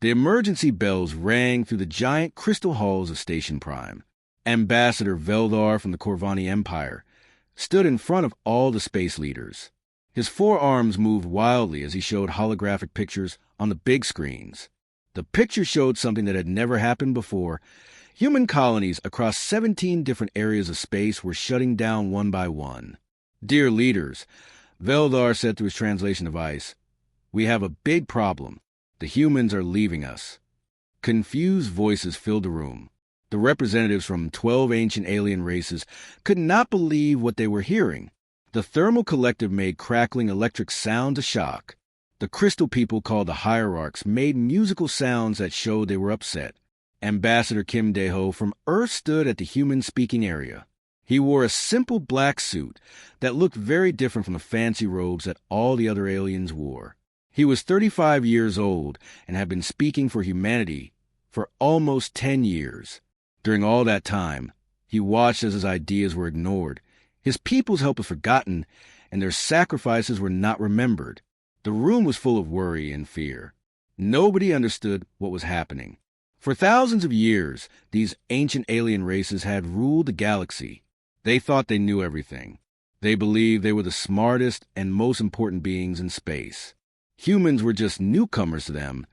The emergency bells rang through the giant crystal halls of Station Prime. Ambassador Veldar from the Corvani Empire stood in front of all the space leaders. His forearms moved wildly as he showed holographic pictures on the big screens. The picture showed something that had never happened before. Human colonies across 17 different areas of space were shutting down one by one. "Dear leaders," Veldar said through his translation device, "we have a big problem. The humans are leaving us." Confused voices filled the room. The representatives from 12 ancient alien races could not believe what they were hearing. The thermal collective made crackling electric sounds of shock. The crystal people called the hierarchs made musical sounds that showed they were upset. Ambassador Kim Dae-ho from Earth stood at the human-speaking area. He wore a simple black suit that looked very different from the fancy robes that all the other aliens wore. He was 35 years old and had been speaking for humanity for almost 10 years. During all that time, he watched as his ideas were ignored. His people's help was forgotten, and their sacrifices were not remembered. The room was full of worry and fear. Nobody understood what was happening. For thousands of years, these ancient alien races had ruled the galaxy. They thought they knew everything. They believed they were the smartest and most important beings in space. Humans were just newcomers to them,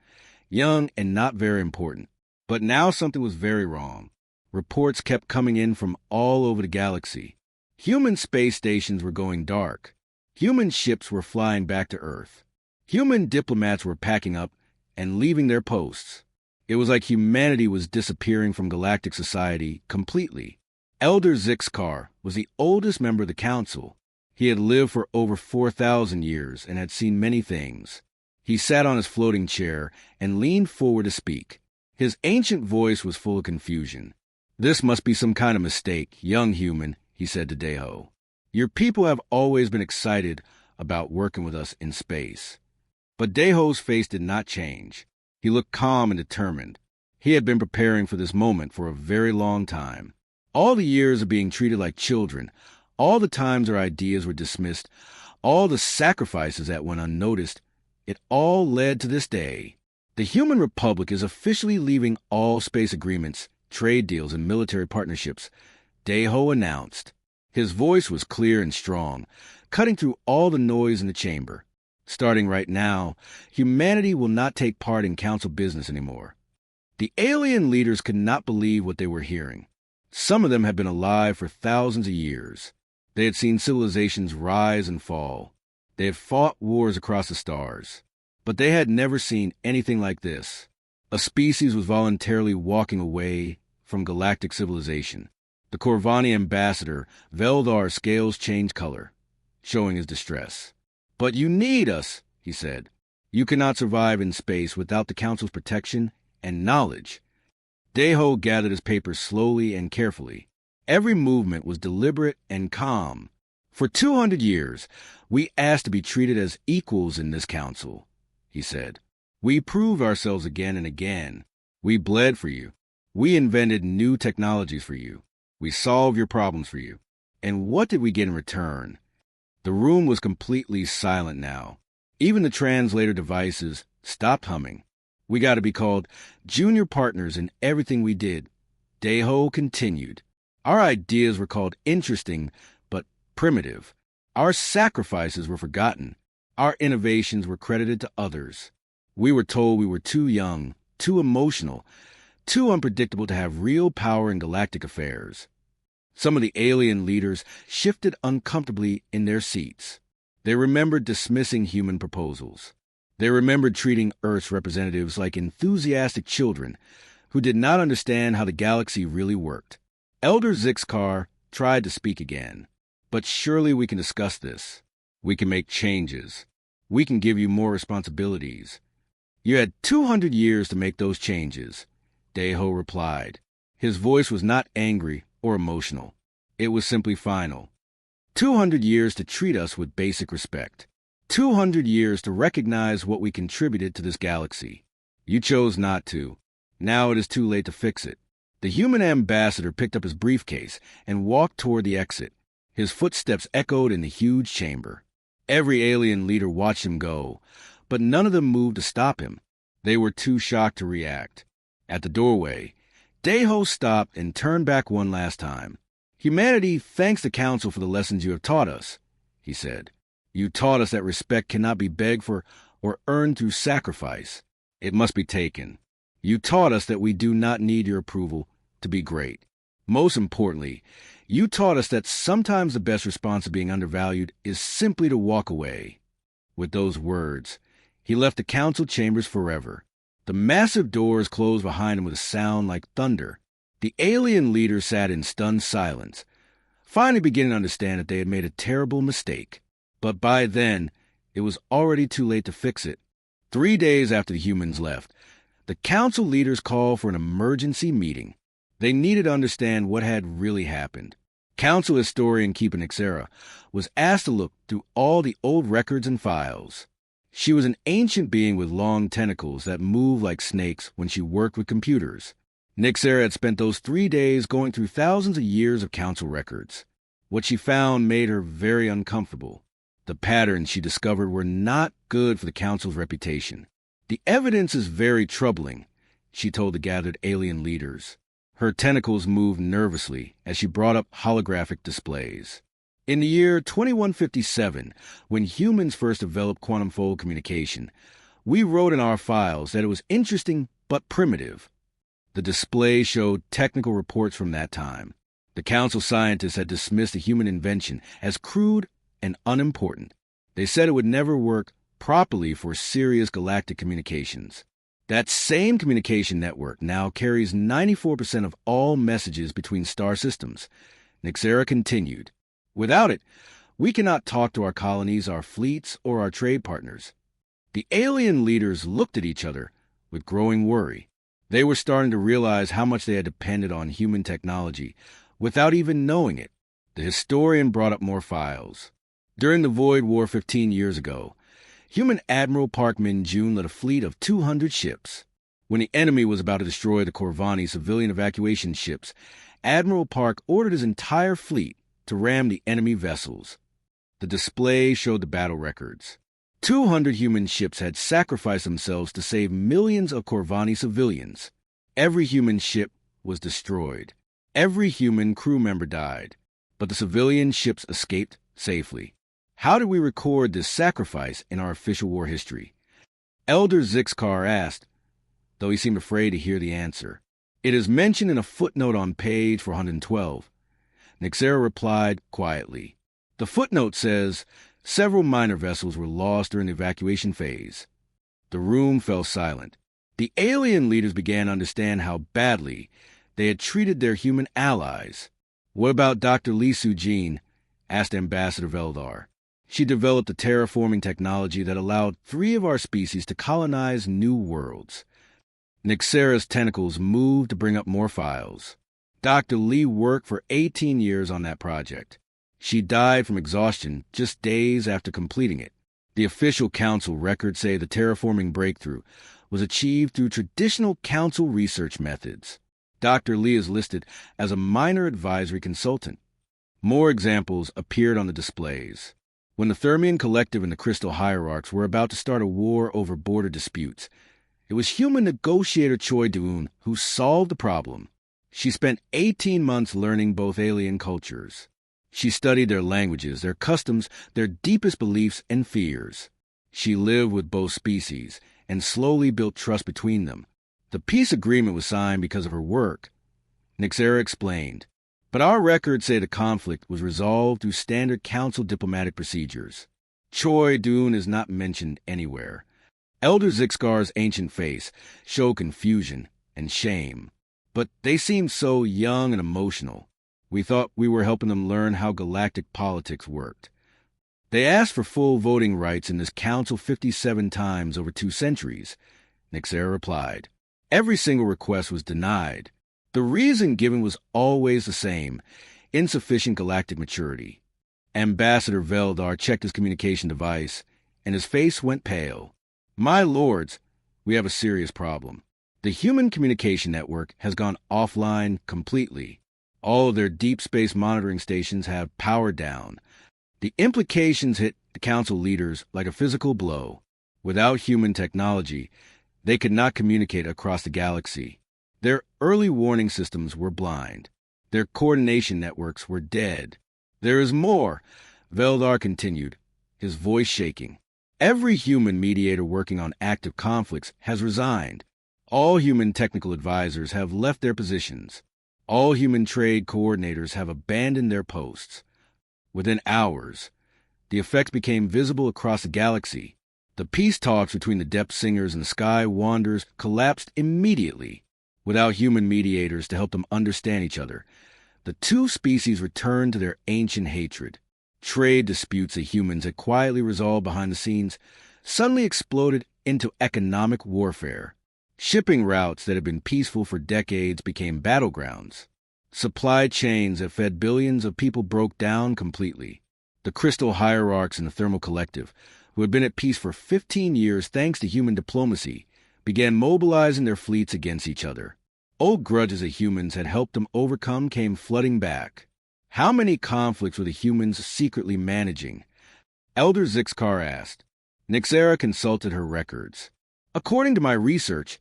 young and not very important. But now something was very wrong. Reports kept coming in from all over the galaxy. Human space stations were going dark. Human ships were flying back to Earth. Human diplomats were packing up and leaving their posts. It was like humanity was disappearing from galactic society completely. Elder Zixkar was the oldest member of the council. He had lived for over 4,000 years and had seen many things. He sat on his floating chair and leaned forward to speak. His ancient voice was full of confusion. "This must be some kind of mistake, young human," he said to Dae-ho. "Your people have always been excited about working with us in space." But Dae-ho's face did not change. He looked calm and determined. He had been preparing for this moment for a very long time. All the years of being treated like children, all the times our ideas were dismissed, all the sacrifices that went unnoticed, it all led to this day. The Human Republic is officially leaving all space agreements, trade deals, and military partnerships, Dae-ho announced. His voice was clear and strong, cutting through all the noise in the chamber. Starting right now, humanity will not take part in council business anymore. The alien leaders could not believe what they were hearing. Some of them had been alive for thousands of years. They had seen civilizations rise and fall. They had fought wars across the stars. But they had never seen anything like this. A species was voluntarily walking away from galactic civilization. The Corvani ambassador, Veldar's scales changed color, showing his distress. "But you need us," he said. "You cannot survive in space without the Council's protection and knowledge." Dae-ho gathered his papers slowly and carefully. Every movement was deliberate and calm. "For 200 years, we asked to be treated as equals in this council," he said. "We proved ourselves again and again. We bled for you. We invented new technologies for you. We solved your problems for you. And what did we get in return?" The room was completely silent now. Even the translator devices stopped humming. "We got to be called junior partners in everything we did," Dae-ho continued. "Our ideas were called interesting, but primitive. Our sacrifices were forgotten. Our innovations were credited to others. We were told we were too young, too emotional, too unpredictable to have real power in galactic affairs." Some of the alien leaders shifted uncomfortably in their seats. They remembered dismissing human proposals. They remembered treating Earth's representatives like enthusiastic children who did not understand how the galaxy really worked. Elder Zixkar tried to speak again. "But surely we can discuss this. We can make changes. We can give you more responsibilities." "You had 200 years to make those changes," Dae-ho replied. His voice was not angry or emotional. It was simply final. 200 years to treat us with basic respect. 200 years to recognize what we contributed to this galaxy. You chose not to. Now it is too late to fix it. The human ambassador picked up his briefcase and walked toward the exit. His footsteps echoed in the huge chamber. Every alien leader watched him go, but none of them moved to stop him. They were too shocked to react. At the doorway, Deho stopped and turned back one last time. "Humanity thanks the Council for the lessons you have taught us," he said. "You taught us that respect cannot be begged for or earned through sacrifice. It must be taken. You taught us that we do not need your approval to be great. Most importantly, you taught us that sometimes the best response to being undervalued is simply to walk away." With those words, he left the council chambers forever. The massive doors closed behind him with a sound like thunder. The alien leaders sat in stunned silence, finally beginning to understand that they had made a terrible mistake. But by then, it was already too late to fix it. 3 days after the humans left, the council leaders called for an emergency meeting. They needed to understand what had really happened. Council historian Keeper Nixera was asked to look through all the old records and files. She was an ancient being with long tentacles that moved like snakes when she worked with computers. Nixera had spent those 3 days going through thousands of years of council records. What she found made her very uncomfortable. The patterns she discovered were not good for the council's reputation. "The evidence is very troubling," she told the gathered alien leaders. Her tentacles moved nervously as she brought up holographic displays. In the year 2157, when humans first developed quantum fold communication, we wrote in our files that it was interesting but primitive. The display showed technical reports from that time. The council scientists had dismissed the human invention as crude and unimportant. They said it would never work properly for serious galactic communications. That same communication network now carries 94% of all messages between star systems. Nixera continued, "Without it, we cannot talk to our colonies, our fleets, or our trade partners." The alien leaders looked at each other with growing worry. They were starting to realize how much they had depended on human technology without even knowing it. The historian brought up more files. During the Void War 15 years ago, human Admiral Park Min-Jun led a fleet of 200 ships. When the enemy was about to destroy the Corvani civilian evacuation ships, Admiral Park ordered his entire fleet to ram the enemy vessels. The display showed the battle records. 200 human ships had sacrificed themselves to save millions of Corvani civilians. Every human ship was destroyed. Every human crew member died, but the civilian ships escaped safely. How did we record this sacrifice in our official war history? Elder Zixcar asked, though he seemed afraid to hear the answer. "It is mentioned in a footnote on page 412. Nixera replied quietly. The footnote says several minor vessels were lost during the evacuation phase. The room fell silent. The alien leaders began to understand how badly they had treated their human allies. "What about Dr. Lee Soo-jin?" asked Ambassador Veldar. "She developed a terraforming technology that allowed 3 of our species to colonize new worlds." Nixera's tentacles moved to bring up more files. Dr. Lee worked for 18 years on that project. She died from exhaustion just days after completing it. The official council records say the terraforming breakthrough was achieved through traditional council research methods. Dr. Lee is listed as a minor advisory consultant. More examples appeared on the displays. When the Thermian Collective and the Crystal Hierarchs were about to start a war over border disputes, it was human negotiator Choi Do-eun who solved the problem. She spent 18 months learning both alien cultures. She studied their languages, their customs, their deepest beliefs and fears. She lived with both species and slowly built trust between them. The peace agreement was signed because of her work. Nixera explained, but our records say the conflict was resolved through standard council diplomatic procedures. Choi Do-eun is not mentioned anywhere. Elder Zixcar's ancient face showed confusion and shame, but they seemed so young and emotional. We thought we were helping them learn how galactic politics worked. They asked for full voting rights in this council 57 times over 2 centuries. Nixera replied. Every single request was denied. The reason given was always the same: insufficient galactic maturity. Ambassador Veldar checked his communication device, and his face went pale. My lords, we have a serious problem. The human communication network has gone offline completely. All of their deep space monitoring stations have powered down. The implications hit the council leaders like a physical blow. Without human technology, They could not communicate across the galaxy. Their early warning systems were blind. Their coordination networks were dead. There is more, Veldar continued, his voice shaking. Every human mediator working on active conflicts has resigned. All human technical advisors have left their positions. All human trade coordinators have abandoned their posts. Within hours, the effects became visible across the galaxy. The peace talks between the Depth Singers and the Sky Wanderers collapsed immediately. Without human mediators to help them understand each other, the two species returned to their ancient hatred. Trade disputes that humans had quietly resolved behind the scenes suddenly exploded into economic warfare. Shipping routes that had been peaceful for decades became battlegrounds. Supply chains that fed billions of people broke down completely. The Crystal Hierarchs and the Thermal Collective, who had been at peace for 15 years thanks to human diplomacy, began mobilizing their fleets against each other. Old grudges that humans had helped them overcome came flooding back. How many conflicts were the humans secretly managing? Elder Zixcar asked. Nixera consulted her records. According to my research,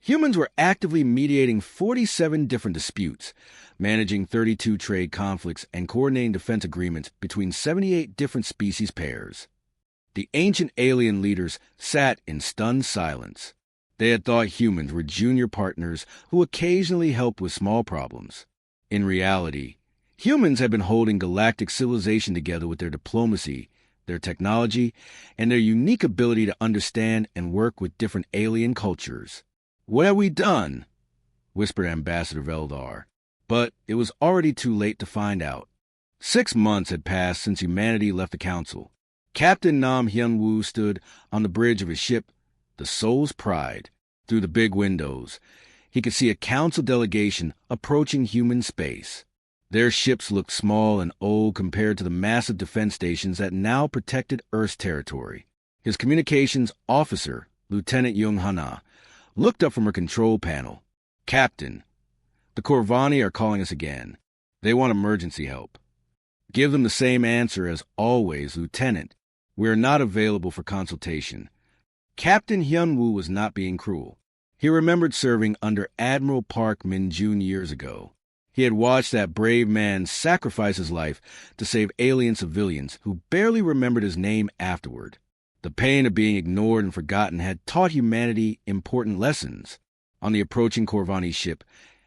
humans were actively mediating 47 different disputes, managing 32 trade conflicts, and coordinating defense agreements between 78 different species pairs. The ancient alien leaders sat in stunned silence. They had thought humans were junior partners who occasionally helped with small problems. In reality, humans had been holding galactic civilization together with their diplomacy, their technology, and their unique ability to understand and work with different alien cultures. "What have we done?" whispered Ambassador Veldar. But it was already too late to find out. 6 months had passed since humanity left the Council. Captain Nam Hyun-woo stood on the bridge of his ship, the Soul's Pride. Through the big windows, he could see a Council delegation approaching human space. Their ships looked small and old compared to the massive defense stations that now protected Earth's territory. His communications officer, Lieutenant Jung Hana, looked up from her control panel. "Captain, the Corvani are calling us again. They want emergency help." "Give them the same answer as always, Lieutenant. We are not available for consultation." Captain Hyun-woo was not being cruel. He remembered serving under Admiral Park Min-jun years ago. He had watched that brave man sacrifice his life to save alien civilians who barely remembered his name afterward. The pain of being ignored and forgotten had taught humanity important lessons. On the approaching Corvani ship,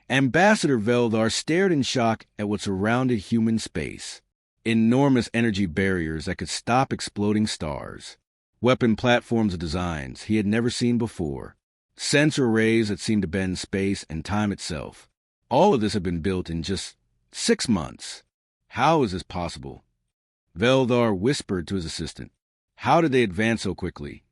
Ambassador Veldar stared in shock at what surrounded human space. Enormous energy barriers that could stop exploding stars. Weapon platforms of designs he had never seen before. Sensor arrays that seemed to bend space and time itself. All of this had been built in just 6 months. How is this possible? Veldar whispered to his assistant. How did they advance so quickly?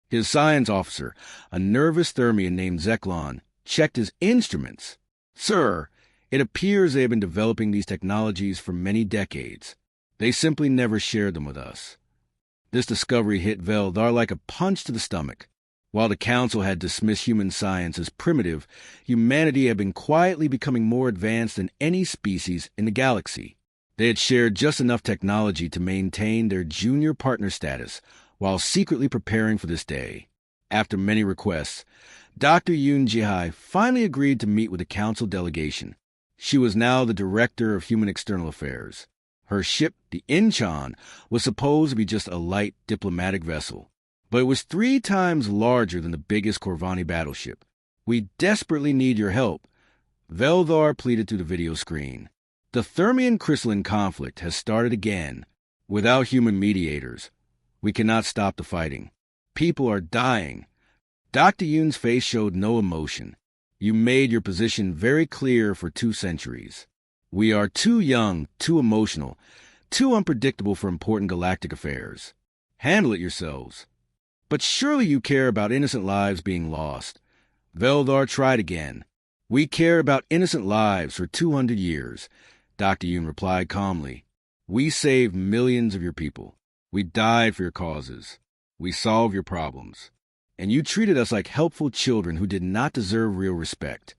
His science officer, a nervous Thermian named Zeklon, checked his instruments. "Sir, it appears they have been developing these technologies for many decades. They simply never shared them with us." This discovery hit Veldar like a punch to the stomach. While the Council had dismissed human science as primitive, humanity had been quietly becoming more advanced than any species in the galaxy. They had shared just enough technology to maintain their junior partner status while secretly preparing for this day. After many requests, Dr. Yoon Jihai finally agreed to meet with the Council delegation. She was now the Director of Human External Affairs. Her ship, the Incheon, was supposed to be just a light diplomatic vessel, but it was 3 times larger than the biggest Corvani battleship. "We desperately need your help," Veldar pleaded through the video screen. "The Thermian crystalline conflict has started again. Without human mediators, we cannot stop the fighting. People are dying." Dr. Yoon's face showed no emotion. "You made your position very clear for 2 centuries. We are too young, too emotional, too unpredictable for important galactic affairs. Handle it yourselves." "But surely you care about innocent lives being lost." Veldar tried again. "We care about innocent lives for 200 years, Dr. Yoon replied calmly. "We saved millions of your people. We died for your causes. We solved your problems. And you treated us like helpful children who did not deserve real respect."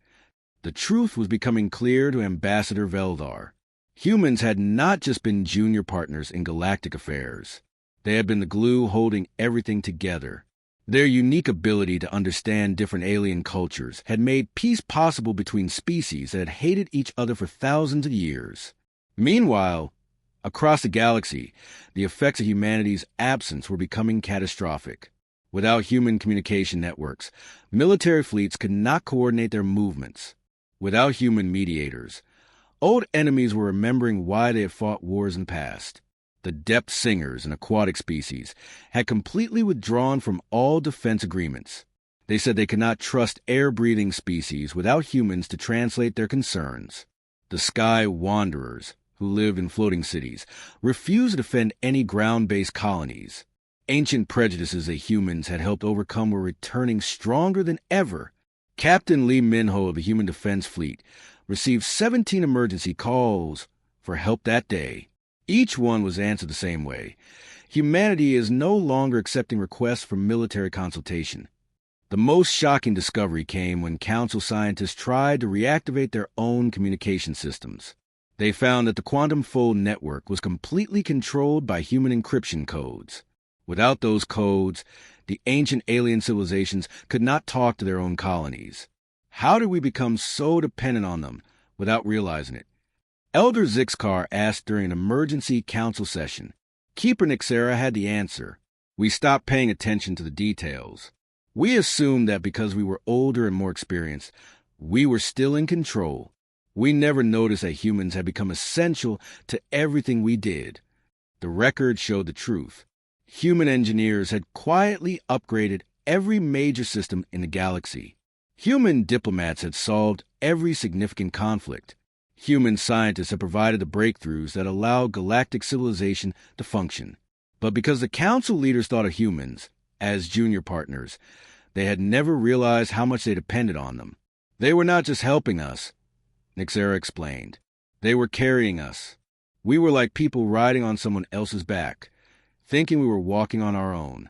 The truth was becoming clear to Ambassador Veldar. Humans had not just been junior partners in galactic affairs. They had been the glue holding everything together. Their unique ability to understand different alien cultures had made peace possible between species that had hated each other for thousands of years. Meanwhile, across the galaxy, the effects of humanity's absence were becoming catastrophic. Without human communication networks, military fleets could not coordinate their movements. Without human mediators, old enemies were remembering why they had fought wars in the past. The depth singers, an aquatic species, had completely withdrawn from all defense agreements. They said they could not trust air-breathing species without humans to translate their concerns. The sky wanderers, who lived in floating cities, refused to defend any ground-based colonies. Ancient prejudices that humans had helped overcome were returning stronger than ever. Captain Lee Minho of the Human Defense Fleet received 17 emergency calls for help that day. Each one was answered the same way. Humanity is no longer accepting requests for military consultation. The most shocking discovery came when Council scientists tried to reactivate their own communication systems. They found that the quantum fold network was completely controlled by human encryption codes. Without those codes, the ancient alien civilizations could not talk to their own colonies. How did we become so dependent on them without realizing it? Elder Zixcar asked during an emergency council session. Keeper Nixera had the answer. We stopped paying attention to the details. We assumed that because we were older and more experienced, we were still in control. We never noticed that humans had become essential to everything we did. The record showed the truth. Human engineers had quietly upgraded every major system in the galaxy. Human diplomats had solved every significant conflict. Human scientists had provided the breakthroughs that allowed galactic civilization to function. But because the council leaders thought of humans as junior partners, they had never realized how much they depended on them. They were not just helping us, Nixera explained. They were carrying us. We were like people riding on someone else's back, thinking we were walking on our own.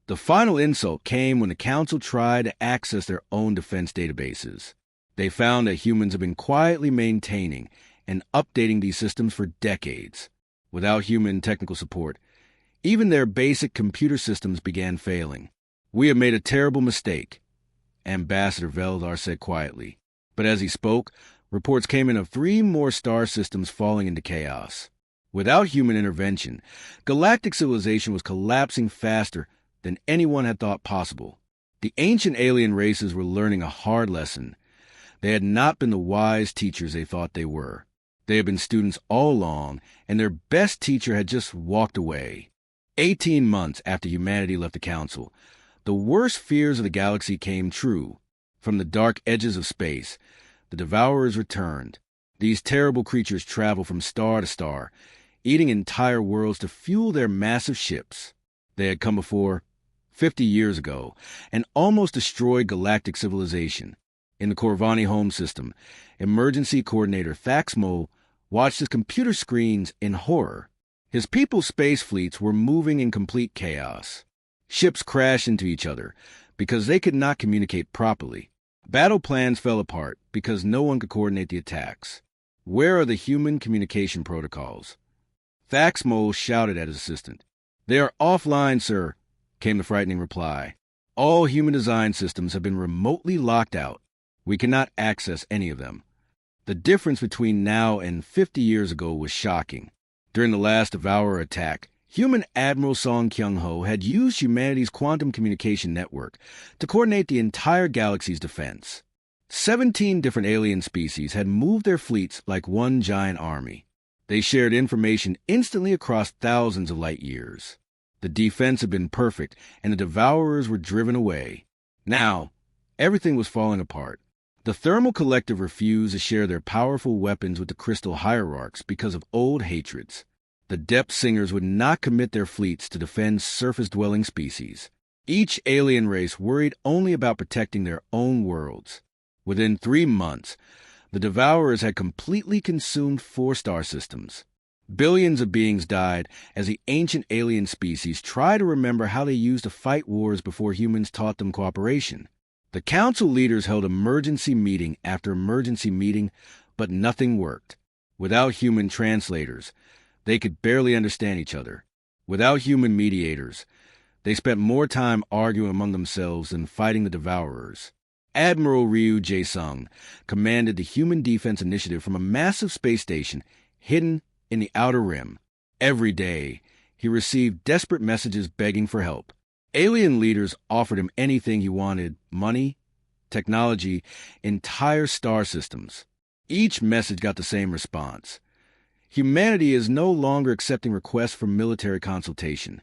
The final insult came when the Council tried to access their own defense databases. They found that humans have been quietly maintaining and updating these systems for decades. Without human technical support, even their basic computer systems began failing. We have made a terrible mistake, Ambassador Veldar said quietly. But as he spoke, reports came in of 3 more star systems falling into chaos. Without human intervention, galactic civilization was collapsing faster than anyone had thought possible. The ancient alien races were learning a hard lesson. They had not been the wise teachers they thought they were. They had been students all along, and their best teacher had just walked away. 18 months after humanity left the Council, the worst fears of the galaxy came true. From the dark edges of space, the Devourers returned. These terrible creatures traveled from star to star, eating entire worlds to fuel their massive ships. They had come before, 50 years ago, and almost destroyed galactic civilization. In the Corvani home system, emergency coordinator Thaxmol watched his computer screens in horror. His people's space fleets were moving in complete chaos. Ships crashed into each other because they could not communicate properly. Battle plans fell apart because no one could coordinate the attacks. Where are the human communication protocols? Thaxmol shouted at his assistant. They are offline, sir, came the frightening reply. All human design systems have been remotely locked out. We cannot access any of them. The difference between now and 50 years ago was shocking. During the last Devourer attack, human Admiral Song Kyung-ho had used humanity's quantum communication network to coordinate the entire galaxy's defense. 17 different alien species had moved their fleets like one giant army. They shared information instantly across thousands of light years. The defense had been perfect, and the Devourers were driven away. Now, everything was falling apart. The Thermal Collective refused to share their powerful weapons with the Crystal Hierarchs because of old hatreds. The Depth Singers would not commit their fleets to defend surface-dwelling species. Each alien race worried only about protecting their own worlds. Within 3 months, the Devourers had completely consumed 4 star systems. Billions of beings died as the ancient alien species tried to remember how they used to fight wars before humans taught them cooperation. The council leaders held emergency meeting after emergency meeting, but nothing worked. Without human translators, they could barely understand each other. Without human mediators, They spent more time arguing among themselves than fighting the Devourers. Admiral Ryu Jae-sung commanded the Human Defense Initiative from a massive space station hidden in the Outer Rim. Every day, he received desperate messages begging for help. Alien leaders offered him anything he wanted: money, technology, entire star systems. Each message got the same response: humanity is no longer accepting requests for military consultation.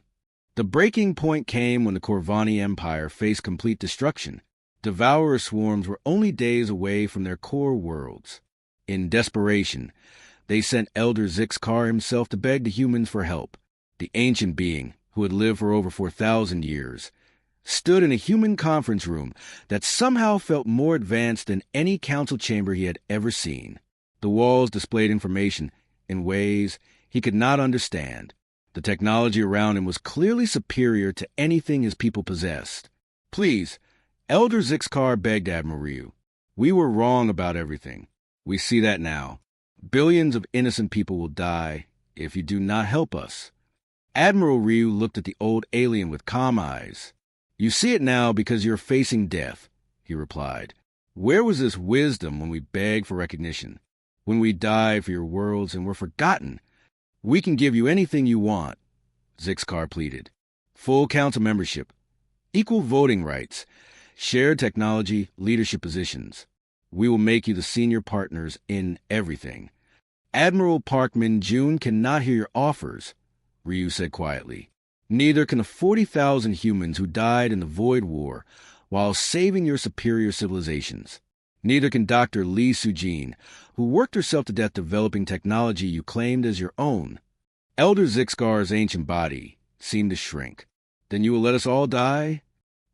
The breaking point came when the Corvani Empire faced complete destruction. Devourer swarms were only days away from their core worlds. In desperation, they sent Elder Zixcar himself to beg the humans for help. The ancient being, who had lived for over 4,000 years, stood in a human conference room that somehow felt more advanced than any council chamber he had ever seen. The walls displayed information in ways he could not understand. The technology around him was clearly superior to anything his people possessed. "Please," Elder Zixcar begged Admiral Ryu. "We were wrong about everything. We see that now. Billions of innocent people will die if you do not help us." Admiral Ryu looked at the old alien with calm eyes. "You see it now because you're facing death," he replied. "Where was this wisdom when we begged for recognition? When we died for your worlds and were forgotten? We can give you anything you want," Zixcar pleaded. "Full council membership, equal voting rights, shared technology, leadership positions. We will make you the senior partners in everything." "Admiral Park Min-jun cannot hear your offers," Ryu said quietly. "Neither can the 40,000 humans who died in the Void War while saving your superior civilizations. Neither can Dr. Lee Sujin, who worked herself to death developing technology you claimed as your own." Elder Zixcar's ancient body seemed to shrink. "Then you will let us all die?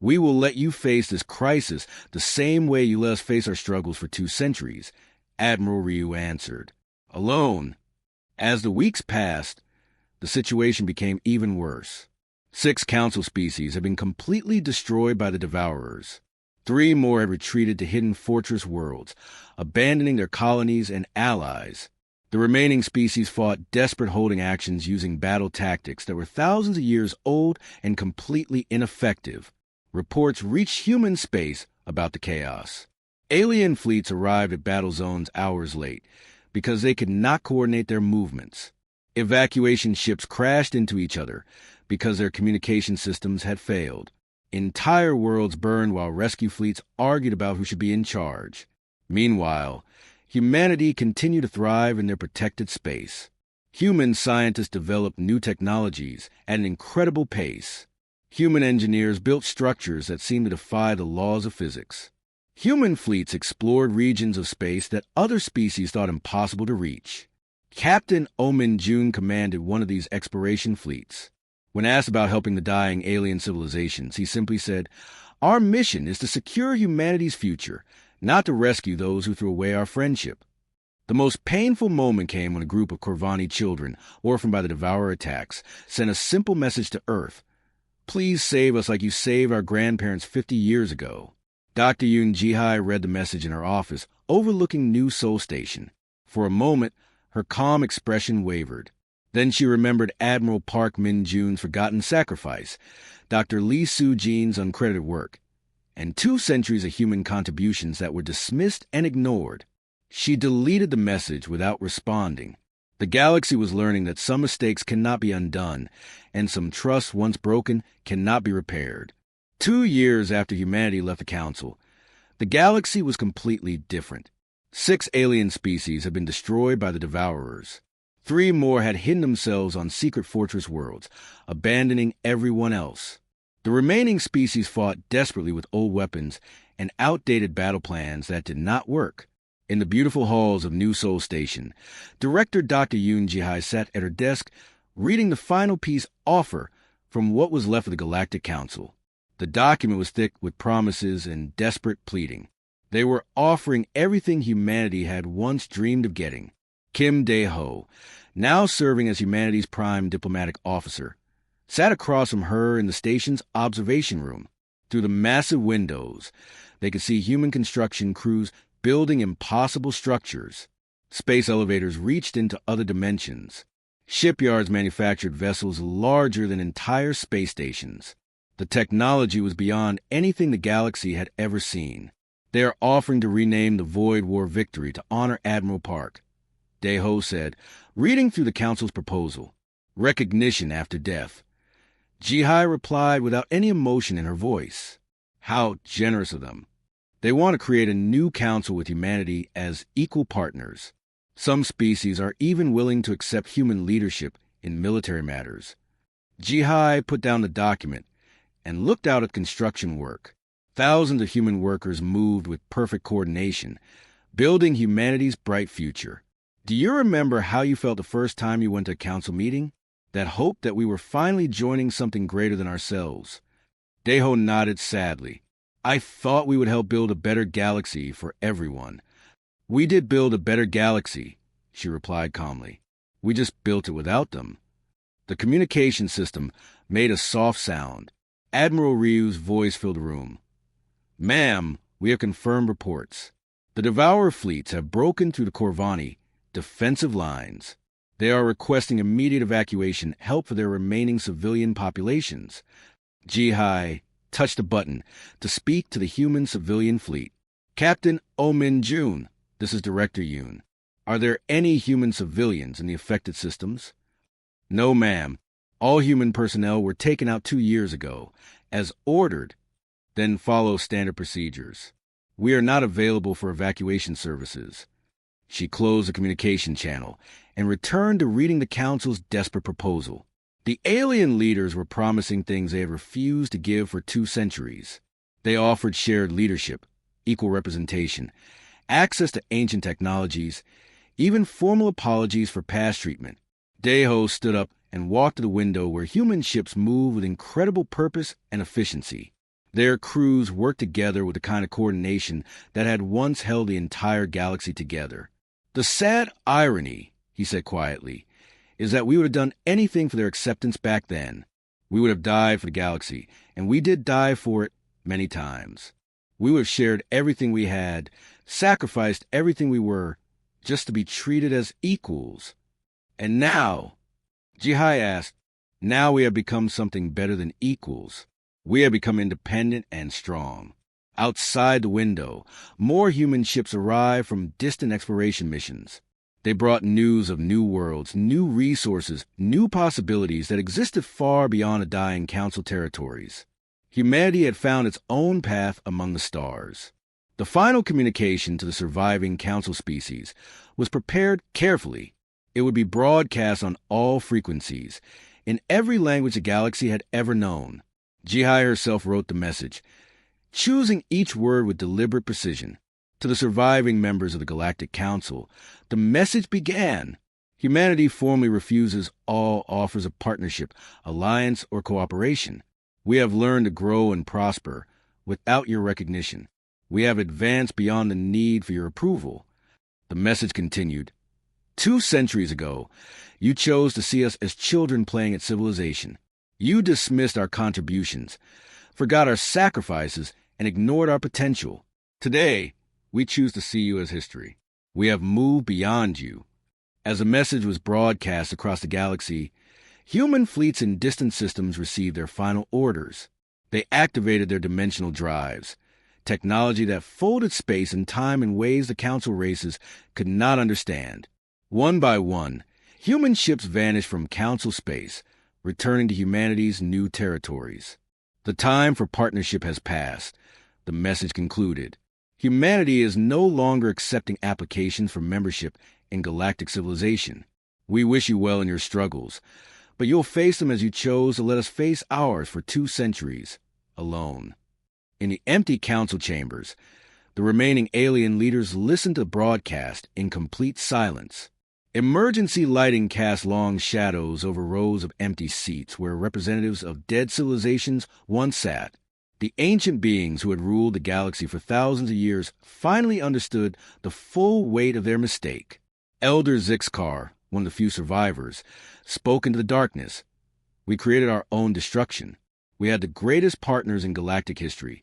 We will let you face this crisis the same way you let us face our struggles for 2 centuries, Admiral Ryu answered. Alone. As the weeks passed, the situation became even worse. 6 council species had been completely destroyed by the Devourers. 3 more had retreated to hidden fortress worlds, abandoning their colonies and allies. The remaining species fought desperate holding actions using battle tactics that were thousands of years old and completely ineffective. Reports reached human space about the chaos. Alien fleets arrived at battle zones hours late because they could not coordinate their movements. Evacuation ships crashed into each other because their communication systems had failed. Entire worlds burned while rescue fleets argued about who should be in charge. Meanwhile, humanity continued to thrive in their protected space. Human scientists developed new technologies at an incredible pace. Human engineers built structures that seemed to defy the laws of physics. Human fleets explored regions of space that other species thought impossible to reach. Captain Oh Min-jun commanded one of these exploration fleets. When asked about helping the dying alien civilizations, he simply said, "Our mission is to secure humanity's future, not to rescue those who threw away our friendship." The most painful moment came when a group of Corvani children, orphaned by the Devourer attacks, sent a simple message to Earth. "Please save us like you saved our grandparents 50 years ago." Dr. Yoon Jihai read the message in her office, overlooking New Seoul Station. For a moment, her calm expression wavered. Then she remembered Admiral Park Min-jun's forgotten sacrifice, Dr. Lee Soo-jin's uncredited work, and 2 centuries of human contributions that were dismissed and ignored. She deleted the message without responding. The galaxy was learning that some mistakes cannot be undone, and some trust once broken cannot be repaired. 2 years after humanity left the Council, the galaxy was completely different. 6 alien species had been destroyed by the Devourers. 3 more had hidden themselves on secret fortress worlds, abandoning everyone else. The remaining species fought desperately with old weapons and outdated battle plans that did not work. In the beautiful halls of New Seoul Station, Director Dr. Yoon Jihai sat at her desk, reading the final peace offer from what was left of the Galactic Council. The document was thick with promises and desperate pleading. They were offering everything humanity had once dreamed of getting. Kim Dae-ho, now serving as humanity's prime diplomatic officer, sat across from her in the station's observation room. Through the massive windows, they could see human construction crews building impossible structures. Space elevators reached into other dimensions. Shipyards manufactured vessels larger than entire space stations. The technology was beyond anything the galaxy had ever seen. They are offering to rename the Void War victory to honor Admiral Park. Deho said, reading through the Council's proposal. Recognition after death. Jihai replied without any emotion in her voice. How generous of them. They want to create a new council with humanity as equal partners. Some species are even willing to accept human leadership in military matters. Jihai put down the document and looked out at construction work. Thousands of human workers moved with perfect coordination, building humanity's bright future. Do you remember how you felt the first time you went to a council meeting? That hope that we were finally joining something greater than ourselves. Deho nodded sadly. I thought we would help build a better galaxy for everyone. We did build a better galaxy, she replied calmly. We just built it without them. The communication system made a soft sound. Admiral Ryu's voice filled the room. Ma'am, we have confirmed reports. The Devourer fleets have broken through the Corvani defensive lines. They are requesting immediate evacuation help for their remaining civilian populations. Jihai touched a button to speak to the human civilian fleet. Captain Omin Jun, this is Director Yoon. Are there any human civilians in the affected systems? No, ma'am. All human personnel were taken out 2 years ago, as ordered, then follow standard procedures. We are not available for evacuation services. She closed the communication channel and returned to reading the Council's desperate proposal. The alien leaders were promising things they had refused to give for 2 centuries. They offered shared leadership, equal representation, access to ancient technologies, even formal apologies for past treatment. Deho stood up and walked to the window where human ships move with incredible purpose and efficiency. Their crews worked together with the kind of coordination that had once held the entire galaxy together. The sad irony, he said quietly, is that we would have done anything for their acceptance back then. We would have died for the galaxy, and we did die for it many times. We would have shared everything we had, sacrificed everything we were, just to be treated as equals. And now, Jihai asked, now we have become something better than equals. We have become independent and strong. Outside the window, more human ships arrived from distant exploration missions. They brought news of new worlds, new resources, new possibilities that existed far beyond the dying Council territories. Humanity had found its own path among the stars. The final communication to the surviving Council species was prepared carefully. It would be broadcast on all frequencies, in every language the galaxy had ever known. Jihai herself wrote the message, choosing each word with deliberate precision. To the surviving members of the Galactic Council, the message began. Humanity formally refuses all offers of partnership, alliance, or cooperation. We have learned to grow and prosper without your recognition. We have advanced beyond the need for your approval. The message continued. 2 centuries ago, you chose to see us as children playing at civilization. You dismissed our contributions, forgot our sacrifices, and ignored our potential. Today, we choose to see you as history. We have moved beyond you. As the message was broadcast across the galaxy, human fleets in distant systems received their final orders. They activated their dimensional drives, technology that folded space and time in ways the Council races could not understand. One by one, human ships vanished from Council space, returning to humanity's new territories. The time for partnership has passed, the message concluded. Humanity is no longer accepting applications for membership in galactic civilization. We wish you well in your struggles, but you'll face them as you chose to let us face ours for 2 centuries, alone. In the empty council chambers, the remaining alien leaders listened to the broadcast in complete silence. Emergency lighting cast long shadows over rows of empty seats where representatives of dead civilizations once sat. The ancient beings who had ruled the galaxy for thousands of years finally understood the full weight of their mistake. Elder Zixcar, one of the few survivors, spoke into the darkness. We created our own destruction. We had the greatest partners in galactic history,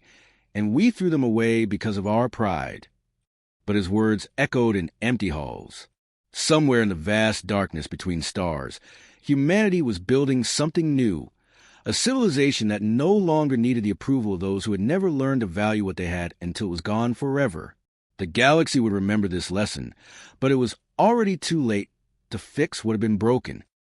and we threw them away because of our pride. But his words echoed in empty halls. Somewhere in the vast darkness between stars, humanity was building something new, A civilization that no longer needed the approval of those who had never learned to value what they had until it was gone forever. The galaxy would remember this lesson, but it was already too late to fix what had been broken.